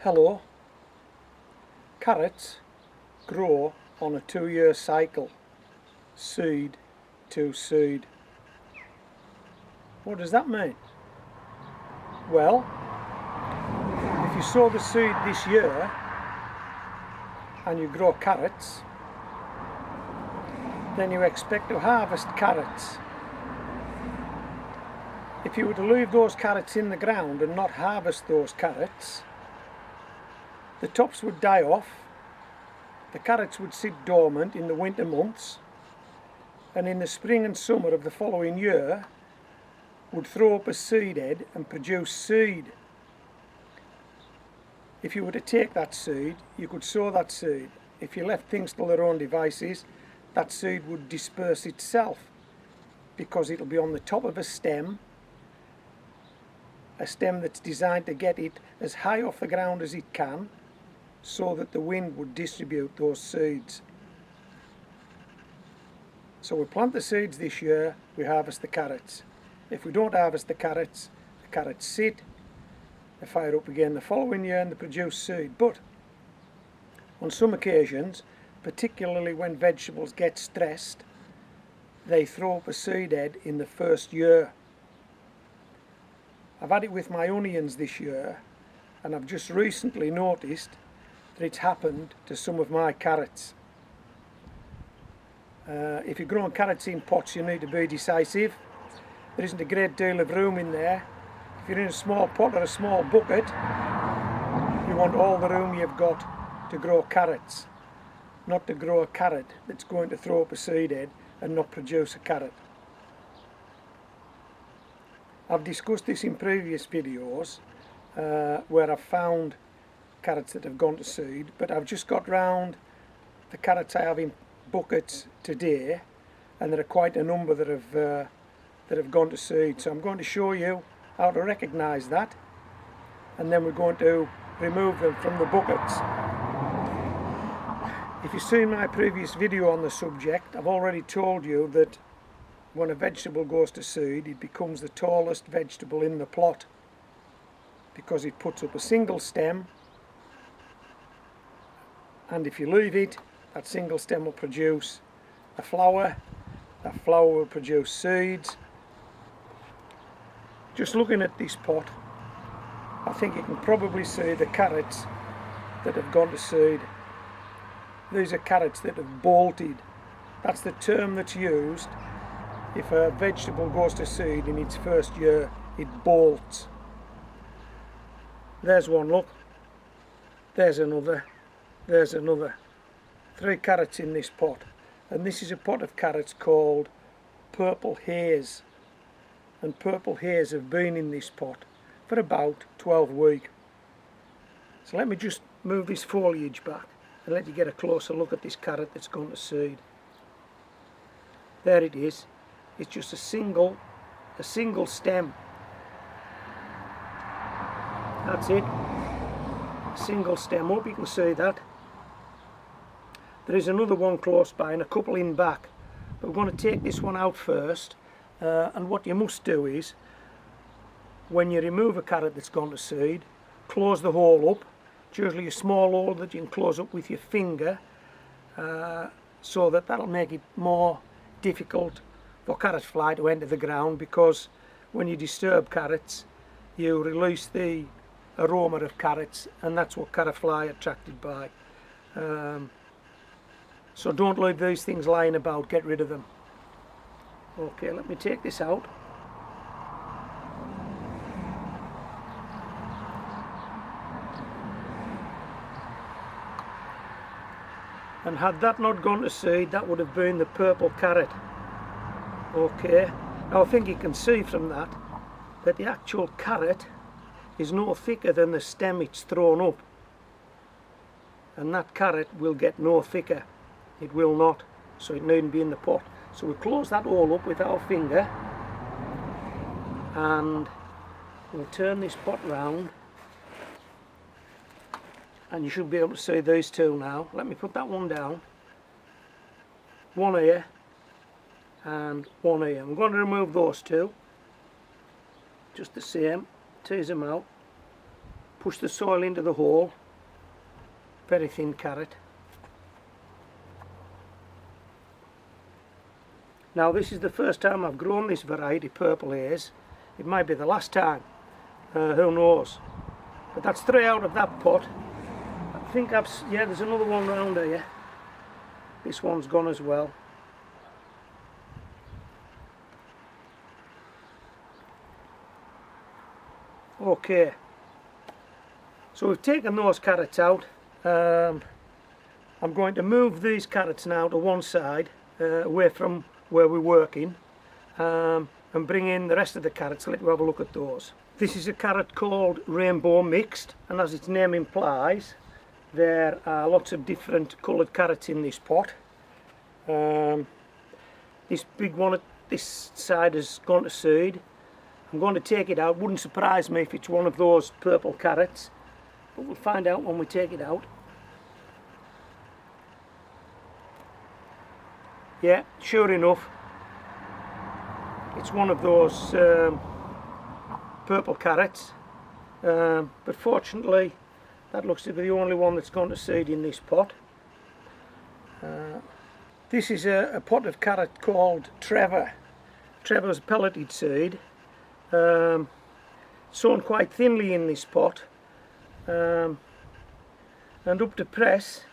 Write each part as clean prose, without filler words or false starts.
Hello. Carrots grow on a 2-year cycle, seed to seed. What does that mean? Well, if you sow the seed this year and you grow carrots, then you expect to harvest carrots. If you were to leave those carrots in the ground and not harvest those carrots, the tops would die off, the carrots would sit dormant in the winter months, and in the spring and summer of the following year would throw up a seed head and produce seed. If you were to take that seed, you could sow that seed. If you left things to their own devices, that seed would disperse itself, because it'll be on the top of a stem that's designed to get it as high off the ground as it can, so that the wind would distribute those seeds. So we plant the seeds this year, we harvest the carrots. If we don't harvest the carrots sit, they fire up again the following year and they produce seed. But on some occasions, particularly when vegetables get stressed, they throw up a seed head in the first year. I've had it with my onions this year, and I've just recently noticed that it's happened to some of my carrots. If you're growing carrots in pots, you need to be decisive. There isn't a great deal of room in there. If you're in a small pot or a small bucket, you want all the room you've got to grow carrots, not to grow a carrot that's going to throw up a seed head and not produce a carrot. I've discussed this in previous videos where I've found carrots that have gone to seed, but I've just got round the carrots I have in buckets today, and there are quite a number that have gone to seed. So I'm going to show you how to recognise that, and then we're going to remove them from the buckets. If you've seen my previous video on the subject, I've already told you that when a vegetable goes to seed, it becomes the tallest vegetable in the plot, because it puts up a single stem, and if you leave it, that single stem will produce a flower, that flower will produce seeds. Just looking at this pot, I think you can probably see the carrots that have gone to seed. These are carrots that have bolted. That's the term that's used if a vegetable goes to seed in its first year. It bolts. There's one, look. There's another. There's another. 3 carrots in this pot, and this is a pot of carrots called Purple Haze, and Purple Haze have been in this pot for about 12 weeks. So let me just move this foliage back and let you get a closer look at this carrot that's gone to seed. There it is. It's just a single stem. That's it. A single stem. Hope you can see that. There is another one close by and a couple in back, but we're going to take this one out first. And what you must do is, when you remove a carrot that's gone to seed, close the hole up. It's usually a small hole that you can close up with your finger, so that'll make it more difficult for carrot fly to enter the ground, because when you disturb carrots you release the aroma of carrots, and that's what carrot fly are attracted by. So don't leave these things lying about, get rid of them. Okay, let me take this out. And had that not gone to seed, that would have been the purple carrot. Okay, now I think you can see from that the actual carrot is no thicker than the stem it's thrown up, and that carrot will get no thicker. It will not, so it needn't be in the pot. So we close that all up with our finger, and we'll turn this pot round, and you should be able to see these two now. Let me put that one down. One here and one here. I'm going to remove those two just the same. Tease them out. push the soil into the hole. Very thin carrot. Now this is the first time I've grown this variety, Purple Haze. It might be the last time, who knows. But that's 3 out of that pot. I think yeah, there's another one round here. This one's gone as well. Okay, so we've taken those carrots out. I'm going to move these carrots now to one side, away from where we're working, and bring in the rest of the carrots. Let you have a look at those. This is a carrot called Rainbow Mixed, and as its name implies, there are lots of different coloured carrots in this pot. This big one at this side has gone to seed. I'm going to take it out. Wouldn't surprise me if it's one of those purple carrots, but we'll find out when we take it out. Yeah, sure enough, it's one of those purple carrots, but fortunately that looks to be the only one that's gone to seed in this pot. This is a pot of carrot called Trevor. Trevor's pelleted seed, sown quite thinly in this pot, and up to press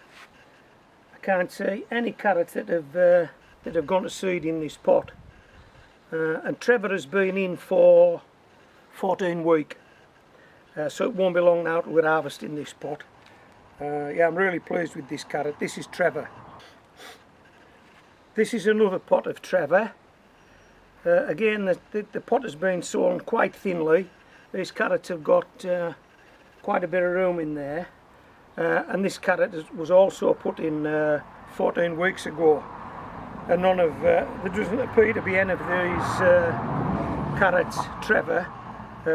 I can't see any carrots that have gone to seed in this pot. And Trevor has been in for 14 weeks, so it won't be long now till we're harvesting this pot. Yeah, I'm really pleased with this carrot. This is Trevor. This is another pot of Trevor. Again, the pot has been sown quite thinly. These carrots have got quite a bit of room in there, and this carrot was also put in 14 weeks ago, and none of there doesn't appear to be any of these carrots, Trevor,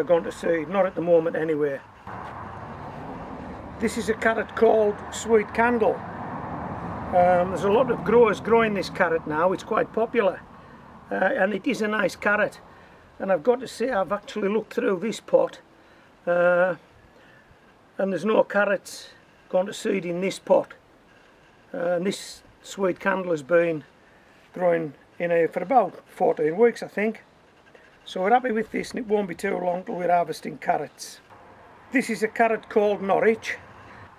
gone to seed, not at the moment anyway. This is a carrot called Sweet Candle. There's a lot of growers growing this carrot now. It's quite popular, and it is a nice carrot. And I've got to say, I've actually looked through this pot, and there's no carrots gone to seed in this pot. And this Sweet Candle has been growing in here for about 14 weeks, I think. So we're happy with this, and it won't be too long till we're harvesting carrots. This is a carrot called Norwich.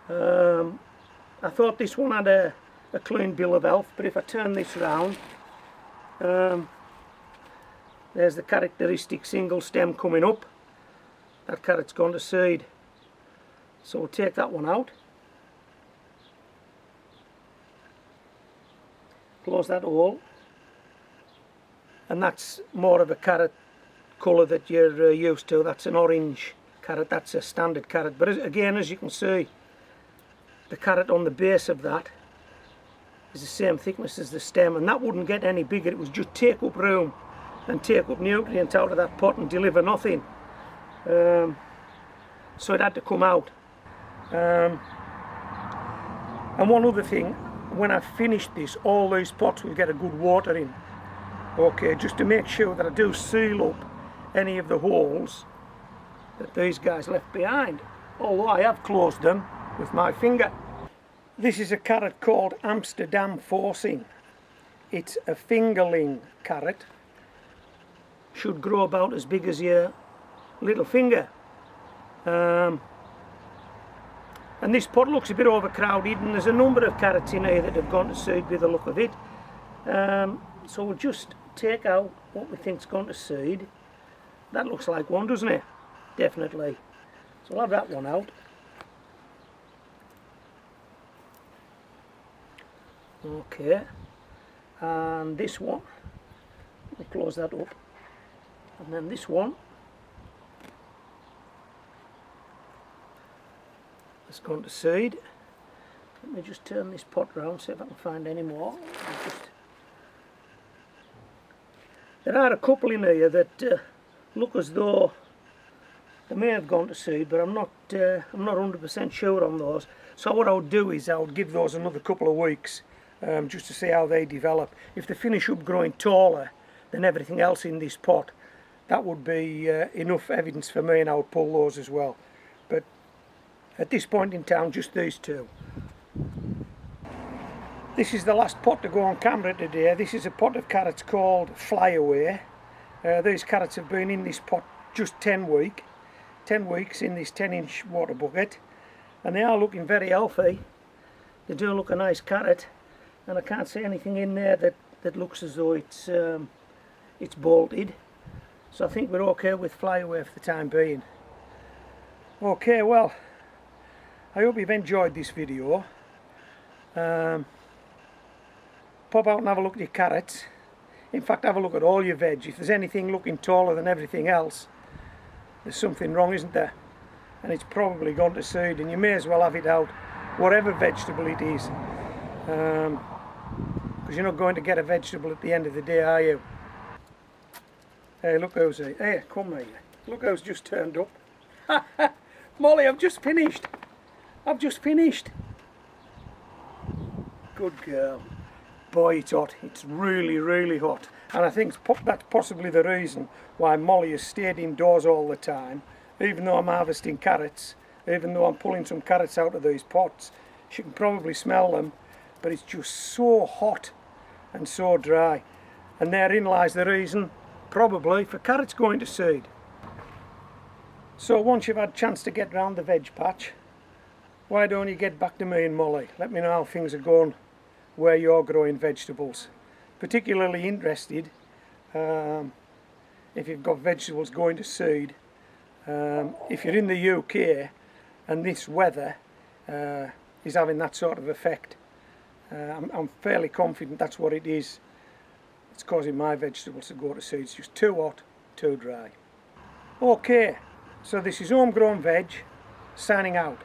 I thought this one had a clean bill of health, but if I turn this round, there's the characteristic single stem coming up. That carrot's gone to seed. So we'll take that one out. Close that hole. And that's more of a carrot colour that you're used to. That's an orange carrot. That's a standard carrot. But again, as you can see, the carrot on the base of that is the same thickness as the stem, and that wouldn't get any bigger. It would just take up room and take up nutrients out of that pot and deliver nothing. So it had to come out. And one other thing, when I've finished this, all these pots will get a good watering. Okay, just to make sure that I do seal up any of the holes that these guys left behind, although I have closed them with my finger. This is a carrot called Amsterdam Forcing. It's a fingerling carrot. Should grow about as big as your little finger. And this pot looks a bit overcrowded, and there's a number of carrots in here that have gone to seed with the look of it. So we'll just take out what we think's gone to seed. That looks like one, doesn't it? Definitely. So we'll have that one out. Okay, and this one, we'll close that up, and then this one has gone to seed. Let me just turn this pot round, see if I can find any more. There are a couple in here that look as though they may have gone to seed, but I'm not 100% sure on those. So what I would do is I would give those another couple of weeks, just to see how they develop. If they finish up growing taller than everything else in this pot, that would be enough evidence for me, and I would pull those as well. But At this point in time, just these two. This is the last pot to go on camera today. This is a pot of carrots called Fly Away. These carrots have been in this pot just 10 weeks in this 10-inch water bucket, and they are looking very healthy. They do look a nice carrot, and I can't see anything in there that looks as though it's bolted. So I think we're okay with Fly Away for the time being. Okay, well, I hope you've enjoyed this video. Pop out and have a look at your carrots. In fact, have a look at all your veg. If there's anything looking taller than everything else, there's something wrong, isn't there? And it's probably gone to seed, and you may as well have it out, whatever vegetable it is. Because you're not going to get a vegetable at the end of the day, are you? Hey, look who's here. Hey, come here. Look who's just turned up. Molly, I've just finished. Good girl. Boy, it's hot. It's really, really hot. And I think that's possibly the reason why Molly has stayed indoors all the time. Even though I'm harvesting carrots, even though I'm pulling some carrots out of these pots, she can probably smell them, but it's just so hot and so dry. And therein lies the reason, probably, for carrots going to seed. So once you've had a chance to get round the veg patch, why don't you get back to me and Molly? Let me know how things are going where you're growing vegetables. Particularly interested if you've got vegetables going to seed. If you're in the UK and this weather is having that sort of effect, I'm fairly confident that's what it is. It's causing my vegetables to go to seed. It's just too hot, too dry. Okay, so this is Home Grown Veg, signing out.